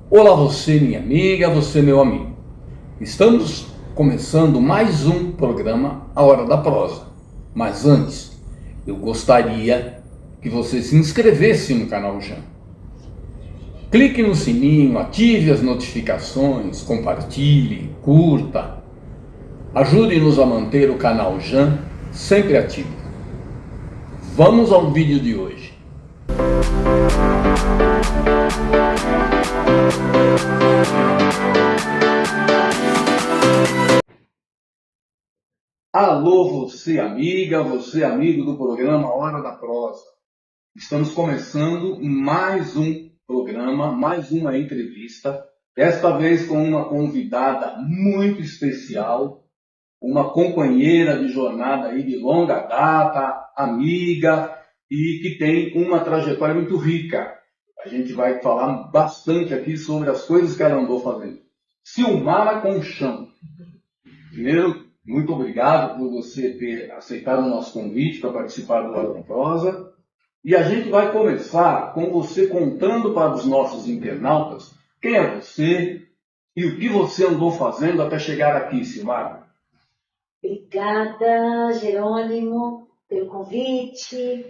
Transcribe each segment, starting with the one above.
Olá você minha amiga, você meu amigo. Estamos começando mais um programa A Hora da Prosa. Mas antes, eu gostaria que você se inscrevesse no canal Jam. Clique no sininho, ative as notificações, compartilhe, curta. Ajude-nos a manter o canal Jam sempre ativo. Vamos ao vídeo de hoje. Alô, você amiga, você amigo do programa Hora da Prosa. Estamos começando mais um programa, mais uma entrevista, desta vez com uma convidada muito especial, uma companheira de jornada aí de longa data, amiga e que tem uma trajetória muito rica. A gente vai falar bastante aqui sobre as coisas que ela andou fazendo. Silmara Conchão. Primeiro, muito obrigado por você ter aceitado o nosso convite para participar do Hora da Prosa. E a gente vai começar com você contando para os nossos internautas quem é você e o que você andou fazendo até chegar aqui, Silmara. Obrigada, Jerônimo, pelo convite.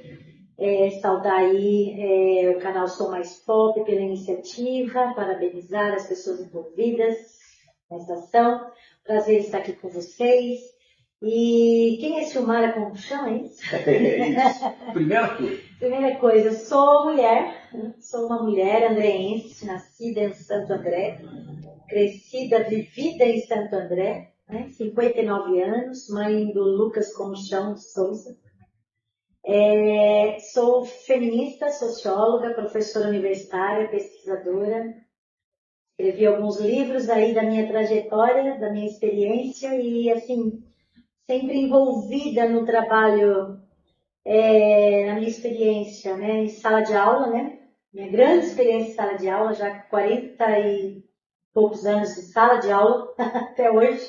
Saudar aí o canal Sou Mais Pop pela iniciativa, parabenizar as pessoas envolvidas nessa ação. Prazer estar aqui com vocês. E quem é Silmara Conchão, é isso? É isso. Primeira coisa, sou mulher, sou uma mulher andreense, nascida em Santo André, crescida, vivida em Santo André, 59 anos, mãe do Lucas Conchão de Souza. Sou feminista, socióloga, professora universitária, pesquisadora. Escrevi alguns livros aí da minha trajetória, da minha experiência e, assim, sempre envolvida no trabalho, na minha experiência, em sala de aula, Minha grande experiência em sala de aula, já 40 e poucos anos de sala de aula, até hoje.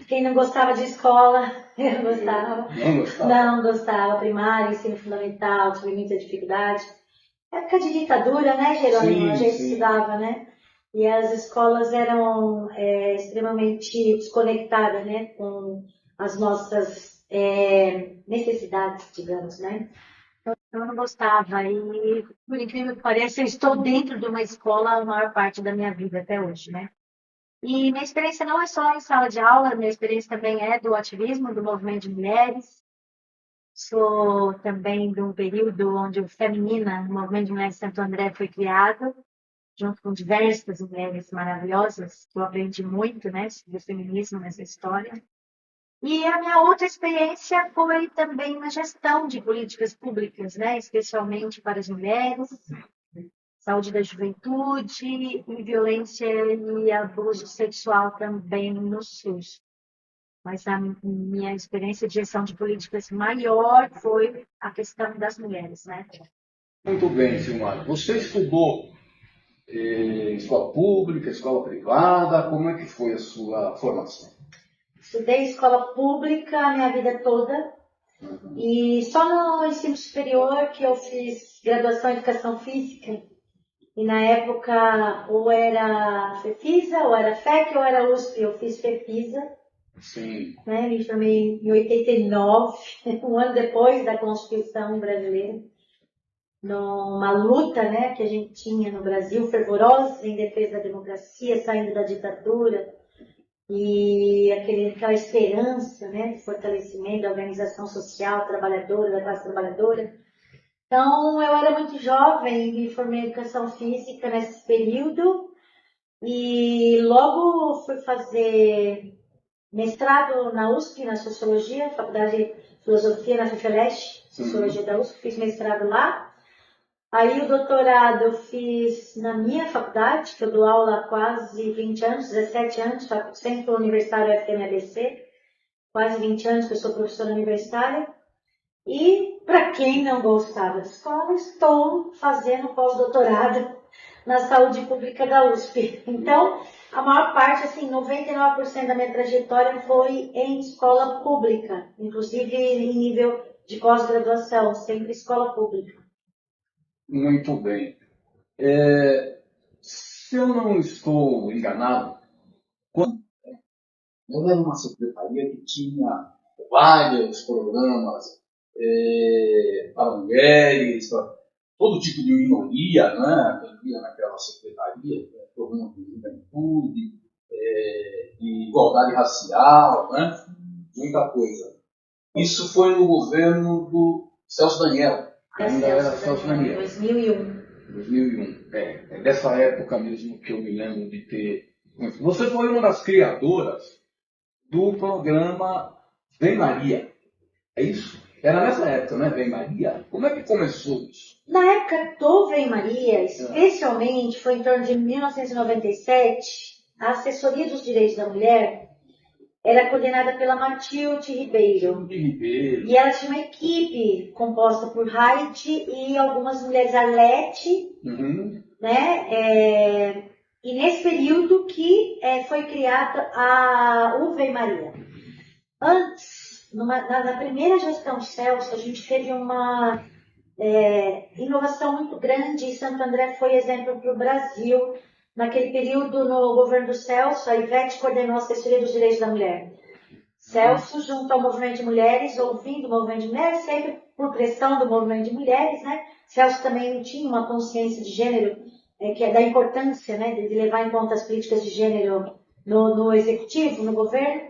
Quem não gostava de escola, eu gostava. Não gostava. Primário, ensino fundamental, tive muita dificuldade. Época de ditadura, Jerônimo? A gente estudava, E as escolas eram extremamente desconectadas, com as nossas necessidades, digamos, Eu não gostava e, por incrível que pareça, eu estou dentro de uma escola a maior parte da minha vida até hoje, E minha experiência não é só em sala de aula, minha experiência também é do ativismo, do movimento de mulheres. Sou também de um período onde o Feminina, o movimento de mulheres de Santo André, foi criado, junto com diversas mulheres maravilhosas, que eu aprendi muito, sobre o feminismo nessa história. E a minha outra experiência foi também na gestão de políticas públicas, especialmente para as mulheres, saúde da juventude e violência e abuso sexual também no SUS. Mas a minha experiência de gestão de políticas maior foi a questão das mulheres, Muito bem, Silmara. Você estudou em escola pública, escola privada? Como é que foi a sua formação? Estudei escola pública a minha vida toda. E só no ensino superior que eu fiz graduação em Educação Física. E na época, ou era FEFISA, ou era FEC, ou era USP. Eu fiz FEFISA. Sim. Me formei em 89, um ano depois da Constituição brasileira. Numa luta, que a gente tinha no Brasil, fervorosa em defesa da democracia, saindo da ditadura. E aquela esperança, de fortalecimento da organização social trabalhadora, da classe trabalhadora. Então, eu era muito jovem, me formei em Educação Física nesse período e logo fui fazer mestrado na USP, na Sociologia, Faculdade de Filosofia na FIFELESH, Sociologia da USP, fiz mestrado lá. Aí o doutorado eu fiz na minha faculdade, que eu dou aula há quase 20 anos, 17 anos, Centro Universitário FMABC, quase 20 anos que eu sou professora universitária. E, para quem não gostava de escola, estou fazendo pós-doutorado na saúde pública da USP. Então, a maior parte, assim, 99% da minha trajetória foi em escola pública, inclusive em nível de pós-graduação, sempre escola pública. Muito bem. Se eu não estou enganado, ela era uma secretaria que tinha vários programas para mulheres, para todo tipo de minoria, né? Havia naquela secretaria, programa de juventude, de igualdade racial, né? Muita coisa. Isso foi no governo do Celso Daniel. Ainda era Celso Daniel. 2001. 2001. É dessa época mesmo que eu me lembro de ter. Você foi uma das criadoras do programa Vem Maria. É isso? Era nessa época, né? Vem Maria. Como é que começou isso? Na época do Vem Maria, especialmente, foi em torno de 1997, a assessoria dos direitos da mulher era coordenada pela Matilde Ribeiro. E ela tinha uma equipe composta por Heidi e algumas mulheres, Arlete, né? E nesse período que foi criada o Vem Maria. Antes, na primeira gestão Celso, a gente teve uma inovação muito grande e Santo André foi exemplo para o Brasil. Naquele período, no governo do Celso, a Ivete coordenou a assessoria dos direitos da mulher. Celso, junto ao movimento de mulheres, ouvindo o movimento de mulheres, sempre por pressão do movimento de mulheres, né? Celso também não tinha uma consciência de gênero, que é da importância, né, de levar em conta as políticas de gênero no executivo, no governo.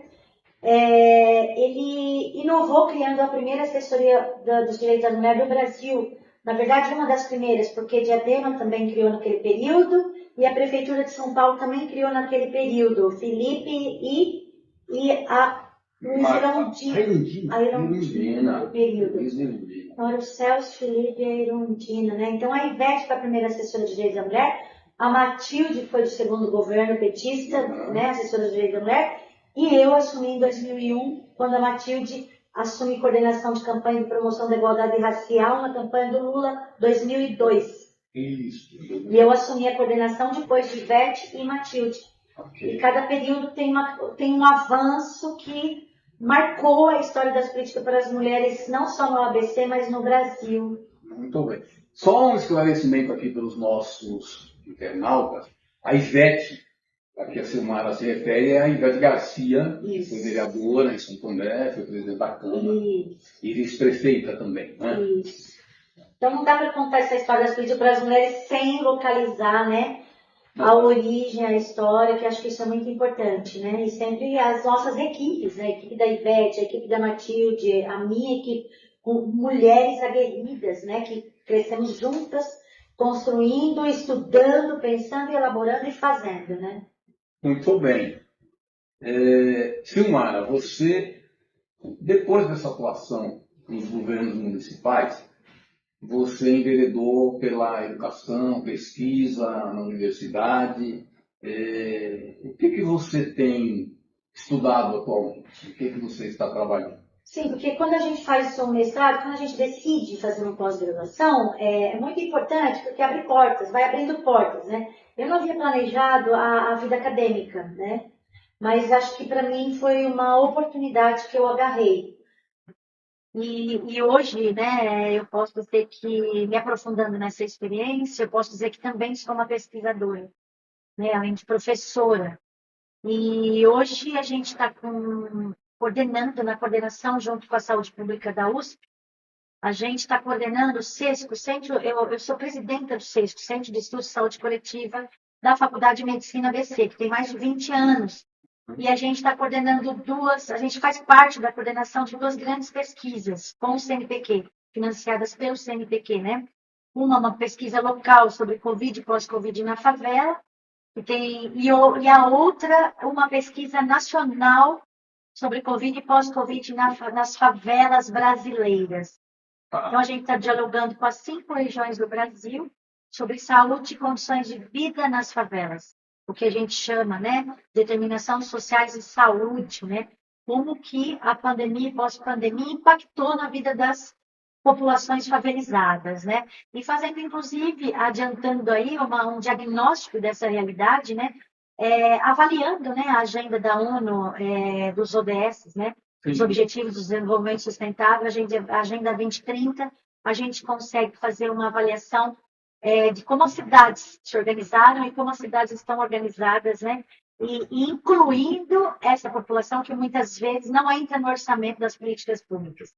Ele inovou criando a primeira assessoria dos direitos da mulher do Brasil. Na verdade, uma das primeiras, porque Diadema também criou naquele período e a Prefeitura de São Paulo também criou naquele período. Felipe e a Irondina, no período. Então, era o Celso, Felipe e a Irondina, né? Então, a Ivete foi a primeira assessora de direitos da mulher, a Matilde foi do segundo governo petista, né, assessora de direitos da mulher, e eu assumi em 2001, quando a Matilde assume coordenação de campanha de promoção da igualdade racial na campanha do Lula 2002. Isso. E eu assumi a coordenação depois de Ivete e Matilde. Okay. E cada período tem um avanço que marcou a história das políticas para as mulheres, não só no ABC, mas no Brasil. Muito bem. Só um esclarecimento aqui pelos nossos internautas. A Ivete, a que a Silmara se refere, é a Ivete Garcia, que foi vereadora em Santo André, foi presidente da Câmara e vice-prefeita também, né? Isso. Então não dá para contar essa história das políticas para as mulheres sem localizar, né, a origem, a história, que acho que isso é muito importante, né? E sempre as nossas equipes, né? A equipe da Ivete, a equipe da Matilde, a minha equipe, com mulheres aguerridas, né? Que crescemos juntas, construindo, estudando, pensando, elaborando e fazendo, né? Muito bem. Silmara, você, depois dessa atuação nos governos municipais, você enveredou pela educação, pesquisa na universidade. O que você tem estudado atualmente? O que você está trabalhando? Sim, porque quando a gente faz um mestrado, quando a gente decide fazer uma pós-graduação, é muito importante porque abre portas, vai abrindo portas, né? Eu não havia planejado a vida acadêmica, né? Mas acho que para mim foi uma oportunidade que eu agarrei. E hoje, né, eu posso dizer que, me aprofundando nessa experiência, eu posso dizer que também sou uma pesquisadora, né, além de professora. E hoje a gente está coordenando, na coordenação junto com a Saúde Pública da USP, a gente está coordenando o CESCO, eu sou presidenta do CESCO, Centro de Estudos de Saúde Coletiva da Faculdade de Medicina ABC, que tem mais de 20 anos. E a gente está coordenando a gente faz parte da coordenação de duas grandes pesquisas com o CNPq, financiadas pelo CNPq, né? Uma pesquisa local sobre Covid e pós-Covid na favela, e a outra, uma pesquisa nacional sobre Covid e pós-Covid nas favelas brasileiras. Então, a gente está dialogando com as 5 regiões do Brasil sobre saúde e condições de vida nas favelas. O que a gente chama, né, determinação sociais e saúde, né? Como que a pandemia e pós-pandemia impactou na vida das populações favelizadas, né? E fazendo, inclusive, adiantando aí um diagnóstico dessa realidade, né? Avaliando, né, a agenda da ONU, dos ODS, né? Os Objetivos do Desenvolvimento Sustentável, a Agenda 2030, a gente consegue fazer uma avaliação de como as cidades se organizaram e como as cidades estão organizadas, né? E incluindo essa população que muitas vezes não entra no orçamento das políticas públicas.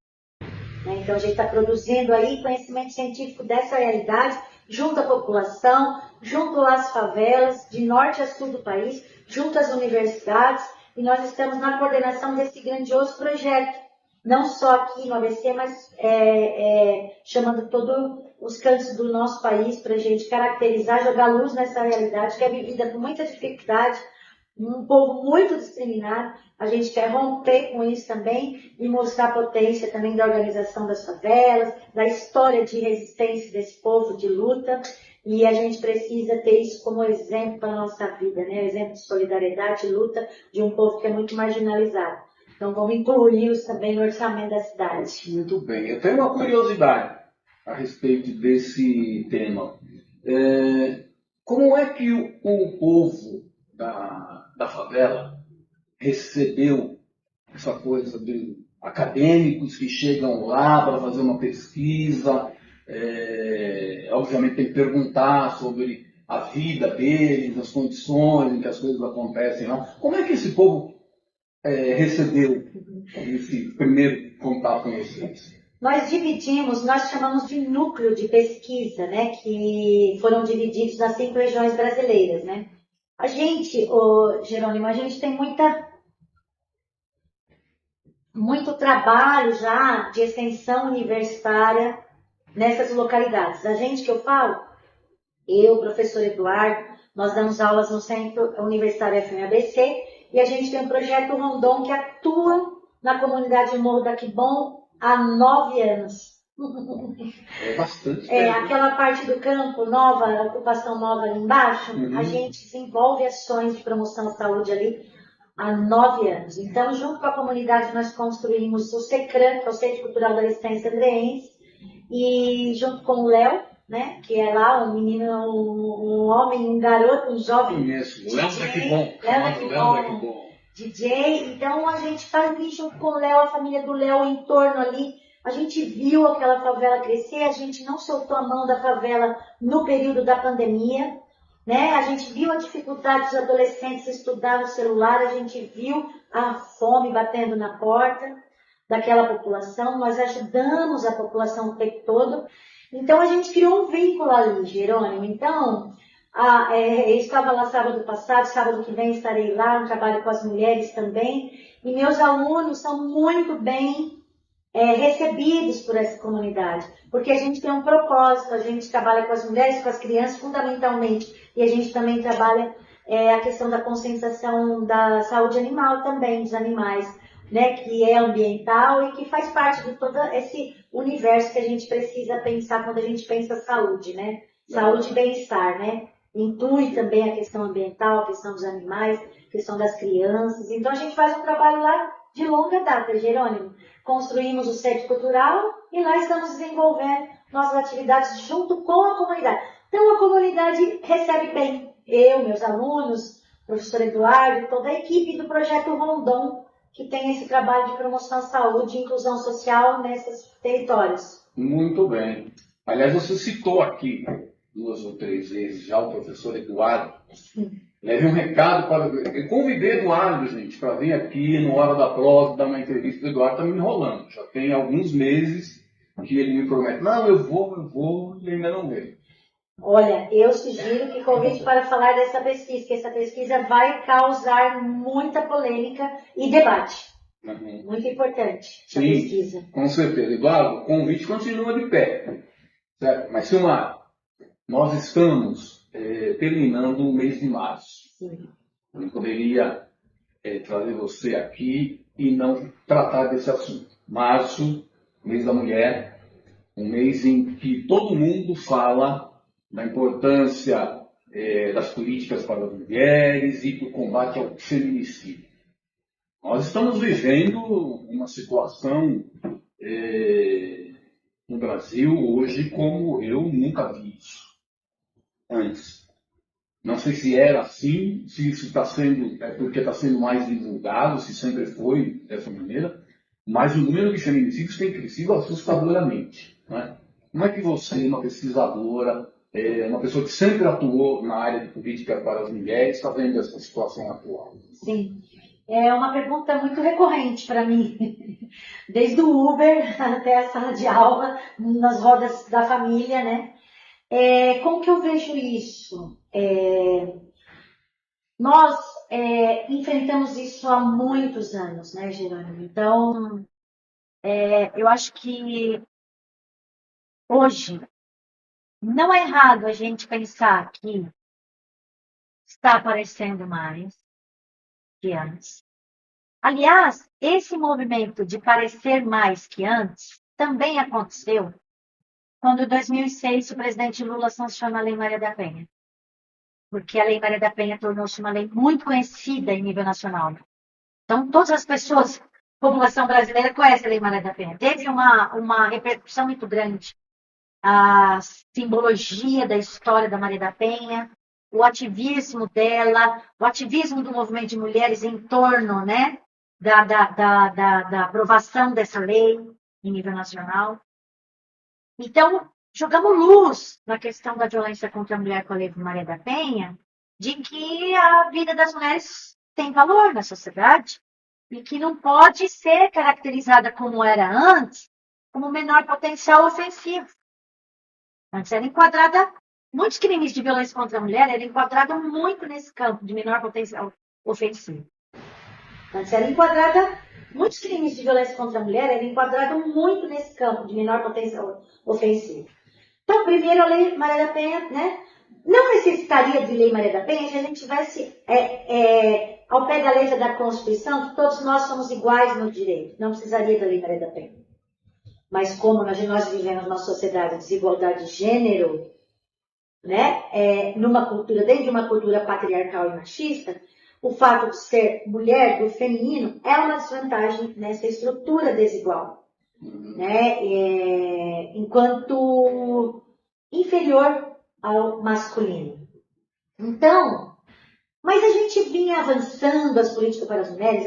Né? Então, a gente está produzindo aí conhecimento científico dessa realidade, junto à população, junto às favelas, de norte a sul do país, junto às universidades, e nós estamos na coordenação desse grandioso projeto, não só aqui no ABC, mas chamando todos os cantos do nosso país para a gente caracterizar, jogar luz nessa realidade que é vivida com muita dificuldade, um povo muito discriminado. A gente quer romper com isso também e mostrar a potência também da organização das favelas, da história de resistência desse povo, de luta, e a gente precisa ter isso como exemplo para a nossa vida, né? Exemplo de solidariedade e luta de um povo que é muito marginalizado. Então vamos incluí-los também no orçamento da cidade. Muito bem. Eu tenho uma curiosidade a respeito desse tema. Como é que o povo da favela recebeu essa coisa de acadêmicos que chegam lá para fazer uma pesquisa? Obviamente tem que perguntar sobre a vida deles, as condições em que as coisas acontecem lá. Como é que esse povo recebeu esse primeiro contato com vocês? Nós dividimos, nós chamamos de núcleo de pesquisa, né, que foram divididos nas 5 regiões brasileiras, né. A gente, Jerônimo, a gente tem muito trabalho já de extensão universitária nessas localidades. A gente que eu falo, eu, professor Eduardo, nós damos aulas no Centro Universitário FMABC e a gente tem um projeto Rondon que atua na comunidade de Morro da Quibom há 9 anos. É bastante tempo. Aquela parte do campo nova, a ocupação nova ali embaixo, a gente desenvolve ações de promoção à saúde ali há 9 anos. Então, junto com a comunidade, nós construímos o CECRAN, que é o Centro Cultural da Resistência Andreense, e junto com o Léo, né, que é lá um menino, um homem, um garoto, um jovem. Conheço, o Léo Daqui Bom. DJ. Então, a gente está ali junto com o Léo, a família do Léo, em torno ali. A gente viu aquela favela crescer, a gente não soltou a mão da favela no período da pandemia, né? A gente viu a dificuldade dos adolescentes estudar no celular, a gente viu a fome batendo na porta daquela população, nós ajudamos a população o tempo todo. Então, a gente criou um vínculo ali, Jerônimo. Então, eu estava lá sábado passado, sábado que vem estarei lá, um trabalho com as mulheres também, e meus alunos são muito bem recebidos por essa comunidade, porque a gente tem um propósito, a gente trabalha com as mulheres, com as crianças fundamentalmente, e a gente também trabalha a questão da conscientização da saúde animal também, dos animais, né, que é ambiental e que faz parte de todo esse universo que a gente precisa pensar quando a gente pensa saúde, né? Saúde e bem-estar, né? Inclui também a questão ambiental, a questão dos animais, a questão das crianças. Então a gente faz um trabalho lá de longa data, Jerônimo. Construímos o Centro Cultural e lá estamos desenvolvendo nossas atividades junto com a comunidade. Então a comunidade recebe bem. Eu, meus alunos, o professor Eduardo, toda a equipe do Projeto Rondon, que tem esse trabalho de promoção à saúde e inclusão social nesses territórios. Muito bem. Aliás, você citou aqui 2 ou 3 vezes já o professor Eduardo. Leve um recado para... Eu convidei Eduardo, gente, para vir aqui no Hora da Prosa, dar uma entrevista. O Eduardo está me enrolando. Já tem alguns meses que ele me promete. Não, eu vou, e ainda não veio. Olha, eu sugiro que convide para falar dessa pesquisa, que essa pesquisa vai causar muita polêmica e debate. Muito importante essa pesquisa. Com certeza. Eduardo, o convite continua de pé. Certo? Mas, Silmar, nós estamos terminando o mês de março. Sim. Eu não poderia trazer você aqui e não tratar desse assunto. Março, mês da mulher, um mês em que todo mundo fala da importância das políticas para as mulheres e do combate ao feminicídio. Nós estamos vivendo uma situação no Brasil hoje como eu nunca vi isso antes. Não sei se era assim, se isso está sendo, porque está sendo mais divulgado, se sempre foi dessa maneira, mas o número de feminicídios tem crescido assustadoramente. Não é? Como é que você, uma pesquisadora, é uma pessoa que sempre atuou na área de política para as mulheres, está vendo essa situação atual? Sim. É uma pergunta muito recorrente para mim, desde o Uber até a sala de aula, nas rodas da família, né? Como que eu vejo isso? Nós enfrentamos isso há muitos anos, né, Jerônimo? Então, eu acho que hoje não é errado a gente pensar que está aparecendo mais que antes. Aliás, esse movimento de parecer mais que antes também aconteceu quando, em 2006, o presidente Lula sancionou a Lei Maria da Penha. Porque a Lei Maria da Penha tornou-se uma lei muito conhecida em nível nacional. Então, todas as pessoas, a população brasileira conhece a Lei Maria da Penha. Teve uma repercussão muito grande. A simbologia da história da Maria da Penha, o ativismo dela, o ativismo do movimento de mulheres em torno, né, da aprovação dessa lei em nível nacional. Então, jogamos luz na questão da violência contra a mulher com a Lei Maria da Penha, de que a vida das mulheres tem valor na sociedade e que não pode ser caracterizada como era antes, como menor potencial ofensivo. Antes era enquadrada, muitos crimes de violência contra a mulher eram enquadrados muito nesse campo de menor potencial ofensivo. Antes era enquadrada, muitos crimes de violência contra a mulher eram enquadrados muito nesse campo de menor potencial ofensivo. Então, primeiro, a Lei Maria da Penha, né? Não necessitaria de Lei Maria da Penha se a gente tivesse ao pé da letra da Constituição que todos nós somos iguais no direito. Não precisaria da Lei Maria da Penha. Mas como nós vivemos numa sociedade de desigualdade de gênero, né? Numa cultura, dentro de uma cultura patriarcal e machista, o fato de ser mulher, do feminino, é uma desvantagem nessa estrutura desigual, né? Enquanto inferior ao masculino. Então, mas a gente vinha avançando as políticas para as mulheres,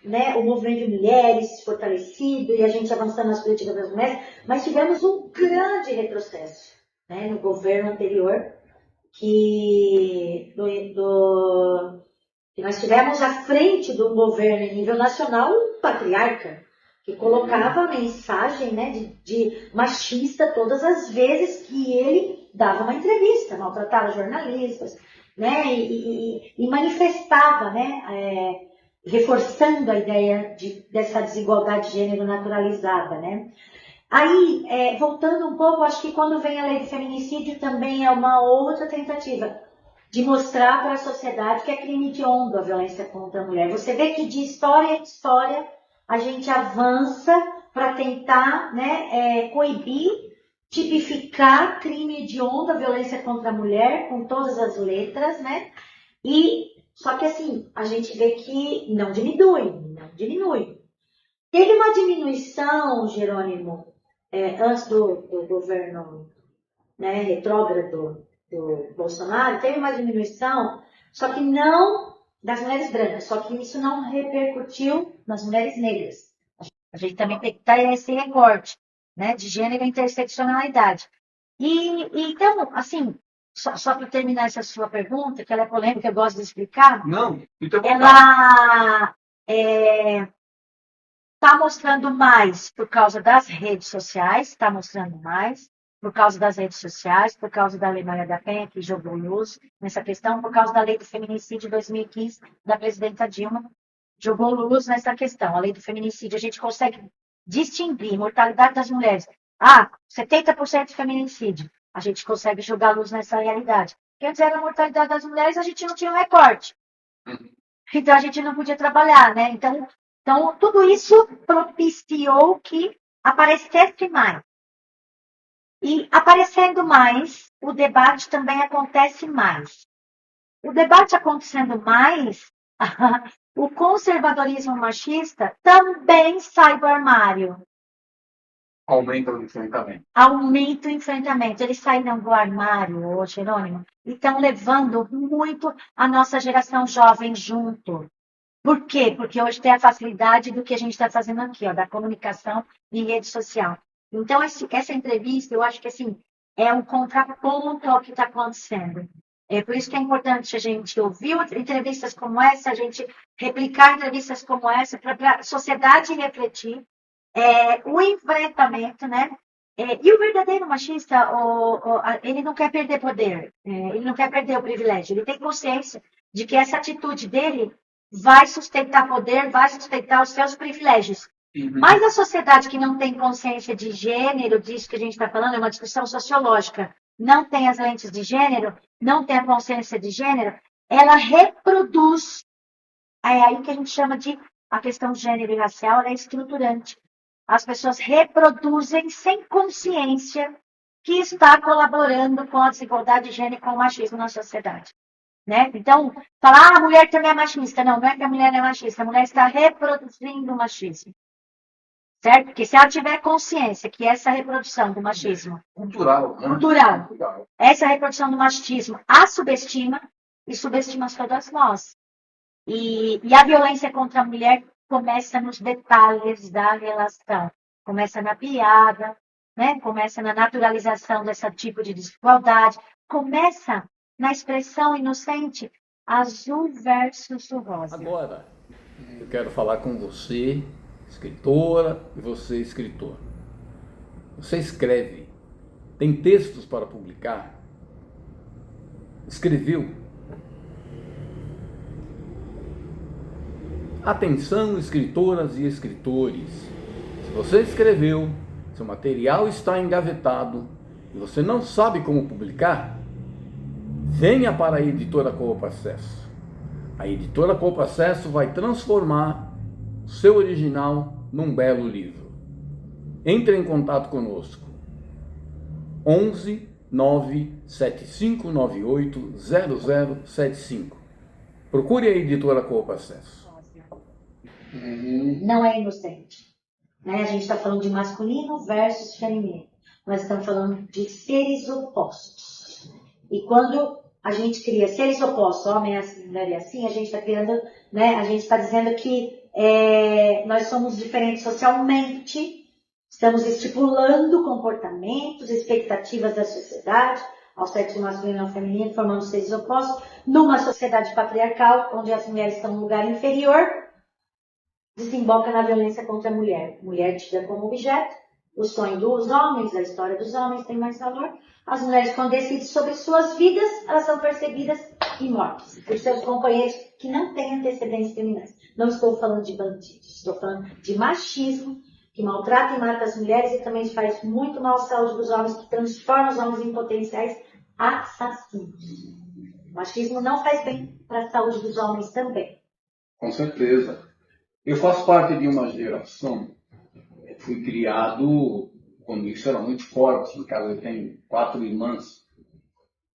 né, o movimento de mulheres fortalecido e a gente avançando nas políticas para as mulheres, mas tivemos um grande retrocesso, né, no governo anterior, que nós tivemos à frente do governo em nível nacional um patriarca, que colocava a mensagem, né, de machista todas as vezes que ele dava uma entrevista, maltratava jornalistas, né, e manifestava, né, reforçando a ideia dessa desigualdade de gênero naturalizada, né. Aí, voltando um pouco, acho que quando vem a lei do feminicídio também é uma outra tentativa de mostrar para a sociedade que é crime hediondo a violência contra a mulher. Você vê que de história em história a gente avança para tentar, né, coibir, tipificar crime hediondo a violência contra a mulher com todas as letras, né? Só que assim, a gente vê que não diminui. Teve uma diminuição, Jerônimo, antes do governo, né, retrógrado do Bolsonaro, teve uma diminuição, só que não das mulheres brancas, só que isso não repercutiu nas mulheres negras. A gente também tem que ter esse recorte, né, de gênero e interseccionalidade. Então, assim, só para terminar essa sua pergunta, que ela é polêmica, eu gosto de explicar. Não, então ela está mostrando mais por causa das redes sociais, está mostrando mais por causa das redes sociais, por causa da Lei Maria da Penha, que jogou luz nessa questão, por causa da Lei do Feminicídio de 2015, da presidenta Dilma, jogou luz nessa questão. A Lei do Feminicídio, a gente consegue distinguir mortalidade das mulheres. 70% de feminicídio. A gente consegue jogar luz nessa realidade. Porque antes era a mortalidade das mulheres, a gente não tinha um recorte. Então, a gente não podia trabalhar, né? Então, tudo isso propiciou que aparecesse mais. E aparecendo mais, o debate também acontece mais. O debate acontecendo mais, o conservadorismo machista também sai do armário. Aumenta o enfrentamento. Aumenta o enfrentamento. Eles saíram do armário, Jerônimo, e estão levando muito a nossa geração jovem junto. Por quê? Porque hoje tem a facilidade do que a gente está fazendo aqui, da comunicação em rede social. Então, essa entrevista, eu acho que assim, é um contraponto ao que está acontecendo. É por isso que é importante a gente ouvir entrevistas como essa, a gente replicar entrevistas como essa, para a sociedade refletir o enfrentamento, né? E o verdadeiro machista, ele não quer perder poder, ele não quer perder o privilégio, ele tem consciência de que essa atitude dele vai sustentar poder, vai sustentar os seus privilégios. Mas a sociedade que não tem consciência de gênero, disso que a gente está falando, é uma discussão sociológica, não tem as lentes de gênero, não tem a consciência de gênero, ela reproduz, é aí que a gente chama de a questão de gênero e racial, ela é estruturante. As pessoas reproduzem sem consciência que está colaborando com a desigualdade de gênero e com o machismo na sociedade. Né? Então, falar, a mulher também é machista. Não, não é que a mulher é machista, a mulher está reproduzindo o machismo. Certo? Porque se ela tiver consciência que essa reprodução do machismo Cultural. essa reprodução do machismo a subestima e subestima todas nós. E a violência contra a mulher começa nos detalhes da relação. Começa na piada, né? Começa na naturalização desse tipo de desigualdade. Começa na expressão inocente azul versus o rosa. Agora, eu quero falar com você, escritora, e você, escritor. Você escreve, tem textos para publicar, escreveu. Atenção, escritoras e escritores. Se você escreveu, seu material está engavetado e você não sabe como publicar, venha para a editora Coop Acesso. A editora Coop Acesso vai transformar o seu original num belo livro. Entre em contato conosco. 11 97598 0075. Procure a editora Coop Acesso. Não é inocente. Né? A gente está falando de masculino versus feminino. Nós estamos falando de seres opostos. E quando a gente cria seres opostos, homem é assim, mulher é assim, a gente está criando, né? A gente está dizendo que nós somos diferentes socialmente, estamos estipulando comportamentos, expectativas da sociedade, ao sexo masculino e ao feminino, formando seres opostos, numa sociedade patriarcal, onde as mulheres estão no lugar inferior, desemboca na violência contra a mulher. Mulher tida como objeto, o sonho dos homens, a história dos homens tem mais valor. As mulheres, quando decidem sobre suas vidas, elas são perseguidas e mortas por seus companheiros que não têm antecedentes criminais. Não estou falando de bandidos, estou falando de machismo, que maltrata e mata as mulheres e também faz muito mal à saúde dos homens, que transforma os homens em potenciais assassinos. O machismo não faz bem para a saúde dos homens também. Com certeza. Eu faço parte de uma geração, fui criado quando isso era muito forte. Em casa eu tenho 4 irmãs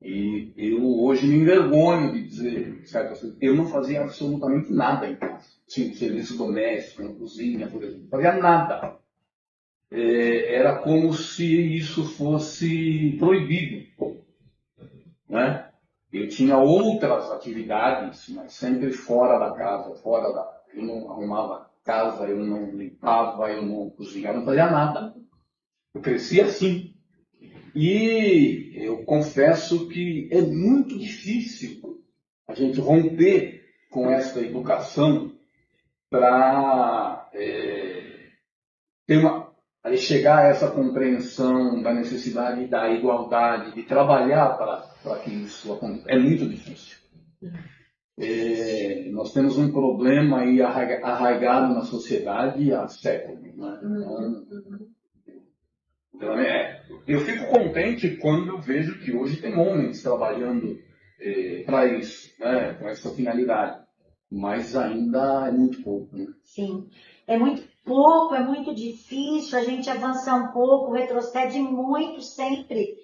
e eu hoje me envergonho de dizer certas coisas. Eu não fazia absolutamente nada em casa. Sim, serviço doméstico, na cozinha, por exemplo. Não fazia nada. Era como se isso fosse proibido. Né? Eu tinha outras atividades, mas sempre fora da casa, eu não arrumava casa, eu não limpava, eu não cozinhava, não fazia nada. Eu cresci assim. E eu confesso que é muito difícil a gente romper com essa educação para chegar a essa compreensão da necessidade da igualdade, de trabalhar para que isso aconteça. É muito difícil. Nós temos um problema aí arraigado na sociedade há séculos. Né? Então, eu fico contente quando eu vejo que hoje tem homens trabalhando para isso, né? Com essa finalidade. Mas ainda é muito pouco. Né? Sim, é muito pouco, é muito difícil, a gente avançar um pouco, retrocede muito sempre.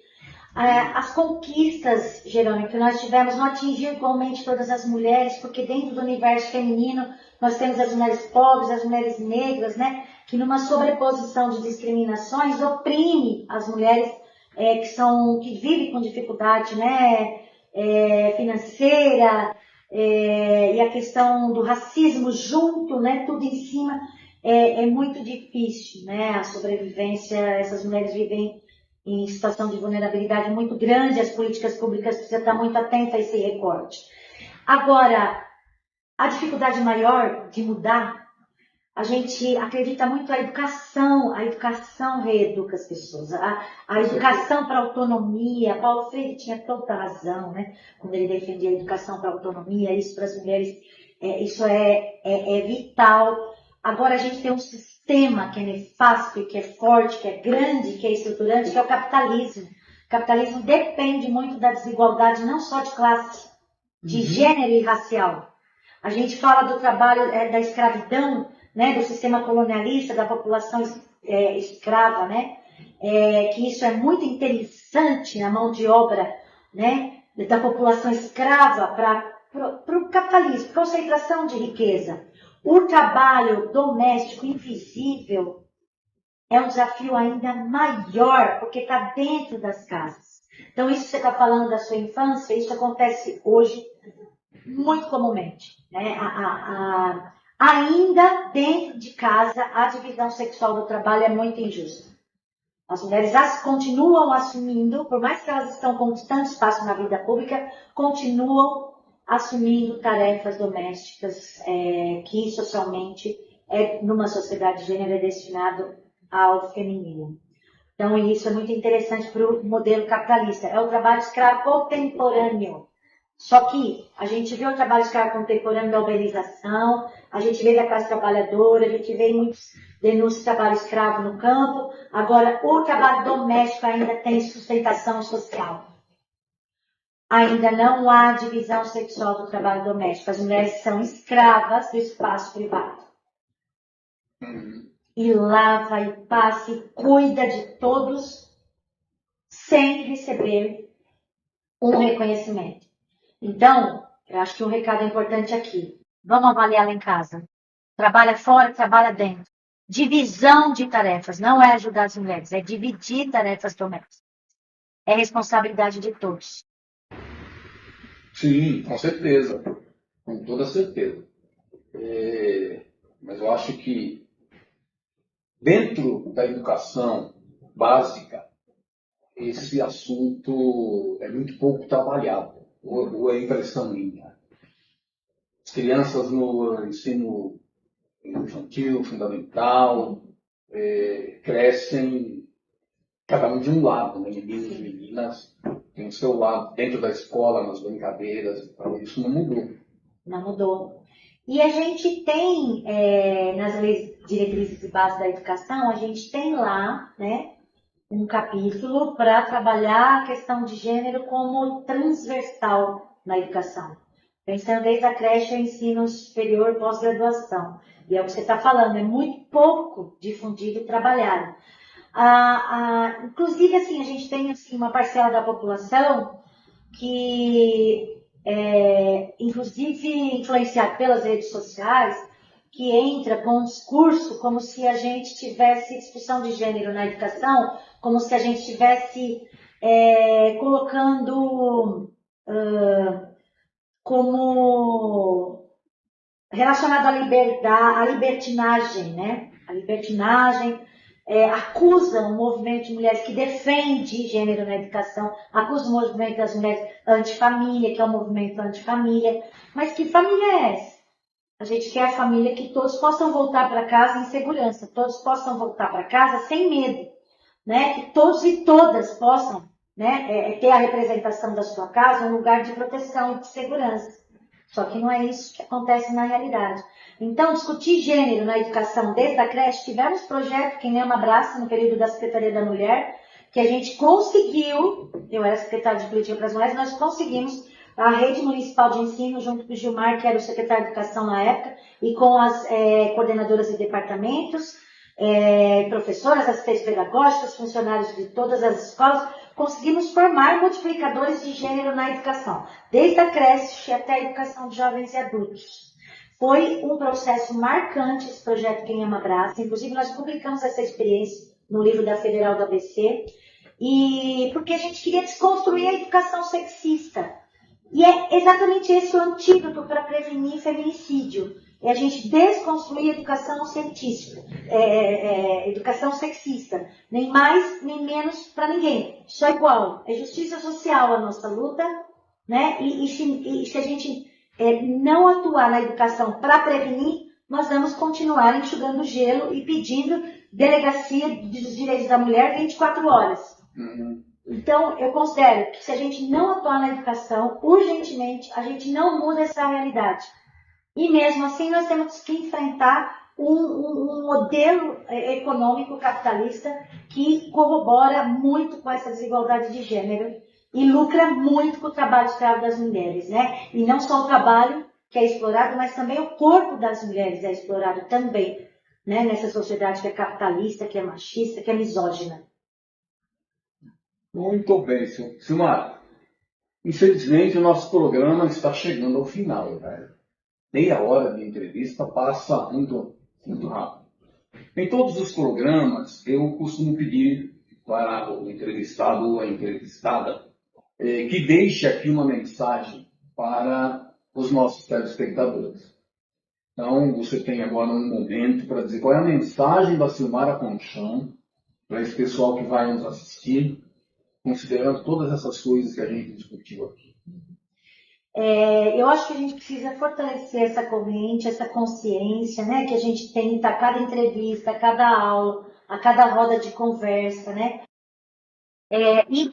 As conquistas, Jerônimo, que nós tivemos não atingiram igualmente todas as mulheres, porque dentro do universo feminino nós temos as mulheres pobres, as mulheres negras, né, que numa sobreposição de discriminações oprime as mulheres que vivem com dificuldade, né, financeira, e a questão do racismo junto, né, tudo em cima, é muito difícil, né, a sobrevivência, essas mulheres vivem em situação de vulnerabilidade muito grande, as políticas públicas precisam estar muito atentas a esse recorte. Agora, a dificuldade maior de mudar, a gente acredita muito na educação. A educação reeduca as pessoas. A educação para a autonomia. Paulo Freire tinha toda a razão, né? Quando ele defendia a educação para a autonomia, isso para as mulheres, isso é vital. Agora a gente tem um sistema que é nefasto, que é forte, que é grande, que é estruturante, que é o capitalismo. O capitalismo depende muito da desigualdade, não só de classe, de gênero e racial. A gente fala do trabalho da escravidão, né, do sistema colonialista, da população escrava, né, que isso é muito interessante na mão de obra, né, da população escrava para o capitalismo, concentração de riqueza. O trabalho doméstico invisível é um desafio ainda maior, porque está dentro das casas. Então, isso que você está falando da sua infância, isso acontece hoje muito comumente, né? Ainda dentro de casa, a divisão sexual do trabalho é muito injusta. As mulheres continuam assumindo, por mais que elas estão conquistando espaço na vida pública, continuam assumindo tarefas domésticas que socialmente, numa sociedade de gênero, é destinado ao feminino. Então, isso é muito interessante para o modelo capitalista. É o trabalho escravo contemporâneo. Só que a gente vê o trabalho escravo contemporâneo da uberização, a gente vê da classe trabalhadora, a gente vê muitas denúncias de trabalho escravo no campo. Agora, o trabalho doméstico ainda tem sustentação social. Ainda não há divisão sexual do trabalho doméstico. As mulheres são escravas do espaço privado. E lava e passa e cuida de todos sem receber um reconhecimento. Então, eu acho que um recado importante aqui. Vamos avaliar lá em casa. Trabalha fora, trabalha dentro. Divisão de tarefas. Não é ajudar as mulheres, é dividir tarefas domésticas. É responsabilidade de todos. Sim, com certeza. Com toda certeza. Mas eu acho que dentro da educação básica, esse assunto é muito pouco trabalhado. Ou é impressão minha. As crianças no ensino infantil, fundamental, crescem cada um de um lado, né? Meninos e meninas têm o seu lado dentro da escola, nas brincadeiras, então isso não mudou. Não mudou. E a gente tem, nas leis diretrizes e bases da educação, a gente tem lá, né, um capítulo para trabalhar a questão de gênero como transversal na educação. Pensando desde a creche ao ensino superior pós-graduação. E é o que você está falando, é muito pouco difundido e trabalhado. Inclusive, assim, a gente tem assim, uma parcela da população que inclusive influenciada pelas redes sociais, que entra com um discurso como se a gente tivesse discussão de gênero na educação, como se a gente estivesse colocando como relacionado à liberdade, à libertinagem, né? A libertinagem acusa um movimento de mulheres que defende gênero na educação, acusa o movimento das mulheres antifamília, que é um movimento antifamília. Mas que família é essa? A gente quer a família que todos possam voltar para casa em segurança, todos possam voltar para casa sem medo, né? Que todos e todas possam, né, ter a representação da sua casa um lugar de proteção e de segurança. Só que não é isso que acontece na realidade. Então, discutir gênero na educação desde a creche, tivemos projeto Quem Ama Abraça, no período da Secretaria da Mulher, que a gente conseguiu, eu era secretária de Política para as Mulheres, nós conseguimos, a Rede Municipal de Ensino, junto com o Gilmar, que era o secretário de Educação na época, e com as coordenadoras de departamentos, professoras, assistentes pedagógicos, funcionários de todas as escolas, conseguimos formar multiplicadores de gênero na educação, desde a creche até a educação de jovens e adultos. Foi um processo marcante esse projeto Quem Ama Abraça, inclusive nós publicamos essa experiência no livro da Federal do ABC, e porque a gente queria desconstruir a educação sexista. E é exatamente esse o antídoto para prevenir feminicídio. é a gente desconstruir a educação científica, educação sexista. Nem mais, nem menos para ninguém. Só igual. É justiça social a nossa luta, né? E se a gente não atuar na educação para prevenir, nós vamos continuar enxugando gelo e pedindo delegacia dos direitos da mulher 24 horas. Uhum. Então, eu considero que se a gente não atuar na educação, urgentemente, a gente não muda essa realidade. E mesmo assim, nós temos que enfrentar um modelo econômico capitalista que corrobora muito com essa desigualdade de gênero e lucra muito com o trabalho escravo das mulheres, né? E não só o trabalho que é explorado, mas também o corpo das mulheres é explorado também, né? Nessa sociedade que é capitalista, que é machista, que é misógina. Muito bem, Silmara. Infelizmente, o nosso programa está chegando ao final, né? Meia hora de entrevista passa muito rápido. Em todos os programas, eu costumo pedir para o entrevistado ou a entrevistada que deixe aqui uma mensagem para os nossos telespectadores. Então, você tem agora um momento para dizer qual é a mensagem da Silmara Conchon para esse pessoal que vai nos assistir, considerando todas essas coisas que a gente discutiu aqui. Eu acho que a gente precisa fortalecer essa corrente, essa consciência, né, que a gente tenta a cada entrevista, a cada aula, a cada roda de conversa, né? E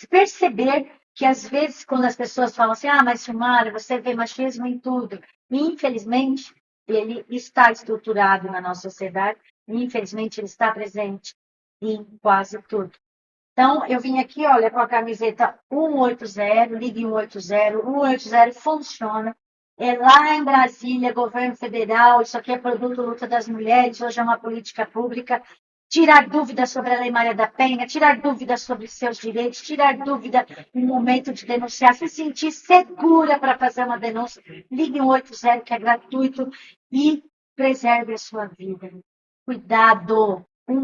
perceber que às vezes quando as pessoas falam assim, mas Silmara, você vê machismo em tudo. E, infelizmente, ele está estruturado na nossa sociedade, e, infelizmente ele está presente em quase tudo. Então, eu vim aqui, olha, com a camiseta 180, ligue 180, 180 funciona. É lá em Brasília, governo federal, isso aqui é produto luta das mulheres, hoje é uma política pública. Tirar dúvidas sobre a Lei Maria da Penha, tirar dúvidas sobre seus direitos, tirar dúvida no momento de denunciar, se sentir segura para fazer uma denúncia. Ligue 180, que é gratuito, e preserve a sua vida. Cuidado, um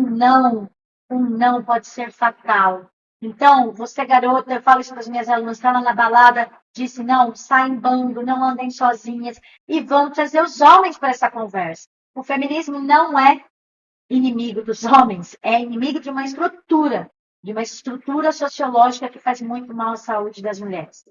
não pode ser fatal. Então, você garota, eu falo isso para as minhas alunas, estavam na balada, disse não, saem em bando, não andem sozinhas, e vão trazer os homens para essa conversa. O feminismo não é inimigo dos homens, é inimigo de uma estrutura sociológica que faz muito mal à saúde das mulheres.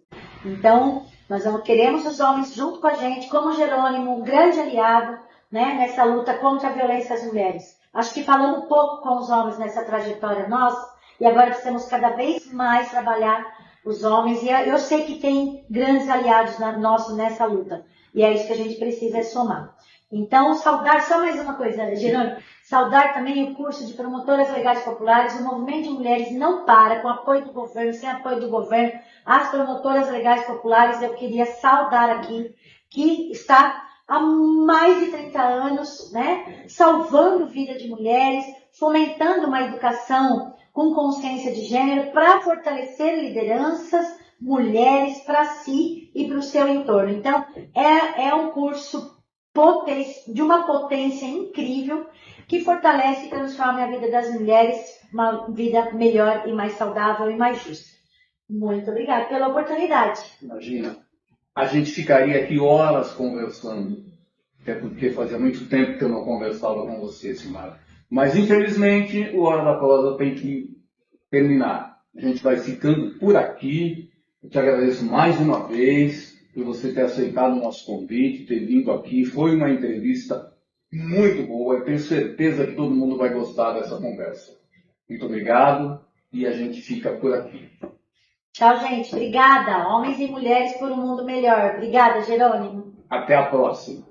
Então, nós queremos os homens junto com a gente, como Jerônimo, um grande aliado, né, nessa luta contra a violência às mulheres. Acho que falamos um pouco com os homens nessa trajetória nossa, e agora precisamos cada vez mais trabalhar os homens, e eu sei que tem grandes aliados nossos nessa luta, e é isso que a gente precisa somar. Então, saudar, só mais uma coisa, Jerônimo, saudar também o curso de promotoras legais populares. O movimento de mulheres não para, com apoio do governo, sem apoio do governo. As promotoras legais populares, eu queria saudar aqui, que está há mais de 30 anos, né, salvando vida de mulheres, fomentando uma educação com consciência de gênero para fortalecer lideranças, mulheres para si e para o seu entorno. Então, é um curso de uma potência incrível que fortalece e transforma a vida das mulheres uma vida melhor e mais saudável e mais justa. Muito obrigada pela oportunidade. Imagina, a gente ficaria aqui horas conversando, até porque fazia muito tempo que eu não conversava com você, Silmara. Mas, infelizmente, o Hora da Prosa tem que terminar. A gente vai ficando por aqui. Eu te agradeço mais uma vez por você ter aceitado o nosso convite, ter vindo aqui. Foi uma entrevista muito boa. Eu tenho certeza que todo mundo vai gostar dessa conversa. Muito obrigado e a gente fica por aqui. Tchau, gente. Obrigada. Homens e mulheres por um mundo melhor. Obrigada, Jerônimo. Até a próxima.